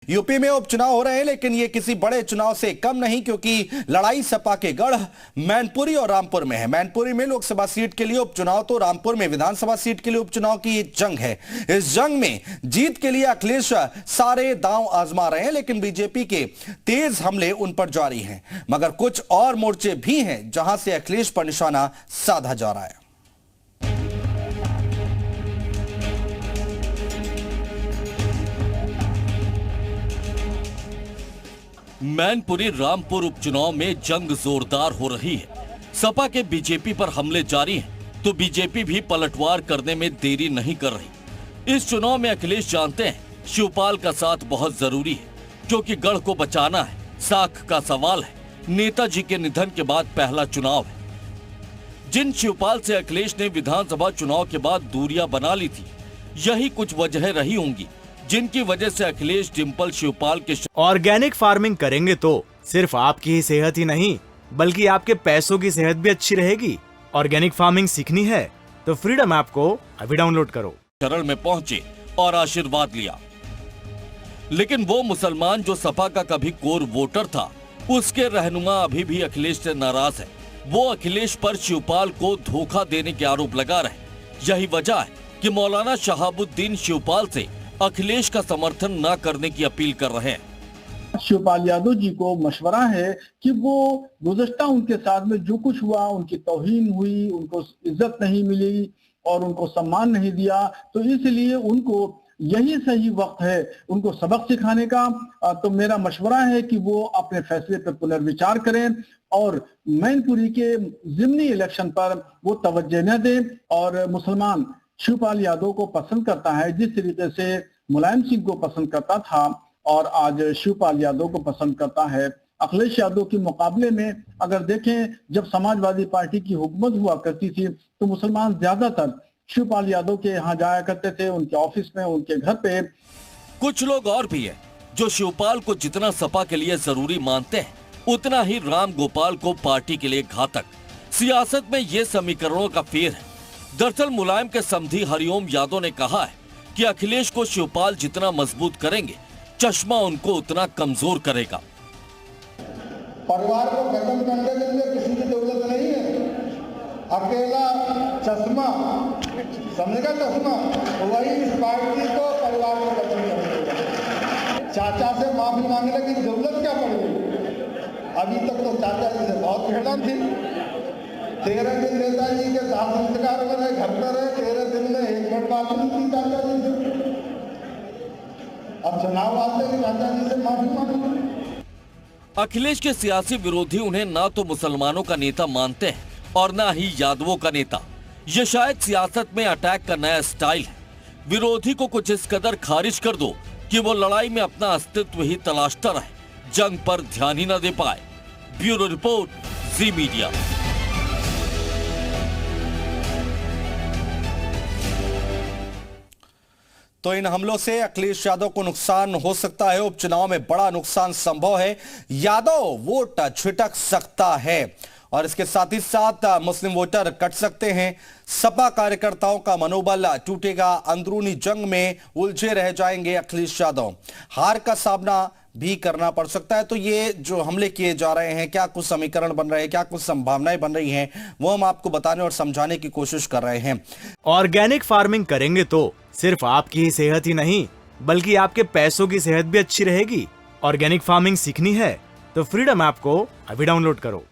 UP में उपचुनाव हो रहे हैं, लेकिन ये किसी बड़े चुनाव से कम नहीं, क्योंकि लड़ाई सपा के गढ़ मैनपुरी और रामपुर में है। मैनपुरी में लोकसभा सीट के लिए उपचुनाव तो रामपुर में विधानसभा सीट के लिए उपचुनाव की जंग है। इस जंग में जीत के लिए अखिलेश सारे दांव आजमा रहे हैं, लेकिन बीजेपी के तेज हमले उन पर जारी हैं। मगर कुछ और मोर्चे भी हैं जहां से अखिलेश पर निशाना साधा जा रहा है। मैनपुरी रामपुर उपचुनाव में जंग जोरदार हो रही है। सपा के बीजेपी पर हमले जारी हैं, तो बीजेपी भी पलटवार करने में देरी नहीं कर रही। इस चुनाव में अखिलेश जानते हैं शिवपाल का साथ बहुत जरूरी है, क्योंकि गढ़ को बचाना है। साख का सवाल है, नेताजी के निधन के बाद पहला चुनाव है। जिन शिवपाल से अखिलेश ने विधानसभा चुनाव के बाद दूरियां बना ली थी, यही कुछ वजह रही होंगी जिनकी वजह से अखिलेश डिंपल शिवपाल के ऑर्गेनिक फार्मिंग करेंगे तो सिर्फ आपकी ही सेहत ही नहीं, बल्कि आपके पैसों की सेहत भी अच्छी रहेगी। ऑर्गेनिक फार्मिंग सीखनी है तो फ्रीडम ऐप को अभी डाउनलोड करो। चरण में पहुंचे और आशीर्वाद लिया, लेकिन वो मुसलमान जो सपा का कभी कोर वोटर था, उसके रहनुमा अभी भी अखिलेश से नाराज है। वो अखिलेश पर शिवपाल को धोखा देने के आरोप लगा रहे। यही वजह है कि मौलाना शहाबुद्दीन शिवपाल से अखिलेश का समर्थन न करने की अपील कर रहे हैं। शिवपाल यादव जी को मशवरा है कि वो गुज़श्ता उनके साथ में जो कुछ हुआ, उनकी तौहीन हुई, उनको इज्जत नहीं मिली और उनको सम्मान नहीं दिया, तो इसलिए उनको यही सही वक्त है उनको सबक सिखाने का। तो मेरा मशवरा है कि वो अपने फैसले पर पुनर्विचार करें और मैनपुरी के ज़िमनी इलेक्शन पर वो तवज्जो न दें। और मुसलमान शिवपाल यादव को पसंद करता है जिस तरीके से मुलायम सिंह को पसंद करता था, और आज शिवपाल यादव को पसंद करता है। अखिलेश यादव के मुकाबले में अगर देखें, जब समाजवादी पार्टी की हुकूमत हुआ करती थी तो मुसलमान ज्यादातर शिवपाल यादव के यहाँ जाया करते थे, उनके ऑफिस में, उनके घर पे। कुछ लोग और भी हैं जो शिवपाल को जितना सपा के लिए जरूरी मानते हैं, उतना ही राम गोपाल को पार्टी के लिए घातक। सियासत में ये समीकरणों का फेर है। दरअसल मुलायम के समधी हरिओम यादव ने कहा है कि अखिलेश को शिवपाल जितना मजबूत करेंगे, चश्मा उनको उतना कमजोर करेगा। परिवार को खत्म करने के लिए किसी की जरूरत नहीं है। अकेला चश्मा, समझेगा चश्मा, वही इस पार्टी को, परिवार को खत्म करेगा। चाचा से माफी मांगने की जरूरत क्या पड़ेगी? अभी तक तो चाचा जी से बहुत घृणा थी। 13 दिन नेताजी के दाह संस्कार में रहे, घर पर रहे, 13 दिन में एक मिनट बात नहीं की चाचा जी से। अब चुनाव आते ही चाचा जी से माफी मांगे। अखिलेश के सियासी विरोधी उन्हें ना तो मुसलमानों का नेता मानते हैं और ना ही यादवों का नेता। ये शायद सियासत में अटैक का नया स्टाइल है। विरोधी को कुछ इस कदर खारिज कर दो कि वो लड़ाई में अपना अस्तित्व ही तलाशता रहे, जंग पर ध्यान ही न दे पाए। ब्यूरो रिपोर्ट, जी मीडिया। तो इन हमलों से अखिलेश यादव को नुकसान हो सकता है। उपचुनाव में बड़ा नुकसान संभव है। यादव वोट छिटक सकता है और इसके साथ ही साथ मुस्लिम वोटर कट सकते हैं। सपा कार्यकर्ताओं का मनोबल टूटेगा। अंदरूनी जंग में उलझे रह जाएंगे अखिलेश यादव। हार का सामना भी करना पड़ सकता है। तो ये जो हमले किए जा रहे हैं, क्या कुछ समीकरण बन रहे हैं, क्या कुछ संभावनाएं बन रही हैं, वो हम आपको बताने और समझाने की कोशिश कर रहे हैं। ऑर्गेनिक फार्मिंग करेंगे तो सिर्फ आपकी ही सेहत ही नहीं, बल्कि आपके पैसों की सेहत भी अच्छी रहेगी। ऑर्गेनिक फार्मिंग सीखनी है तो फ्रीडम ऐप को अभी डाउनलोड करो।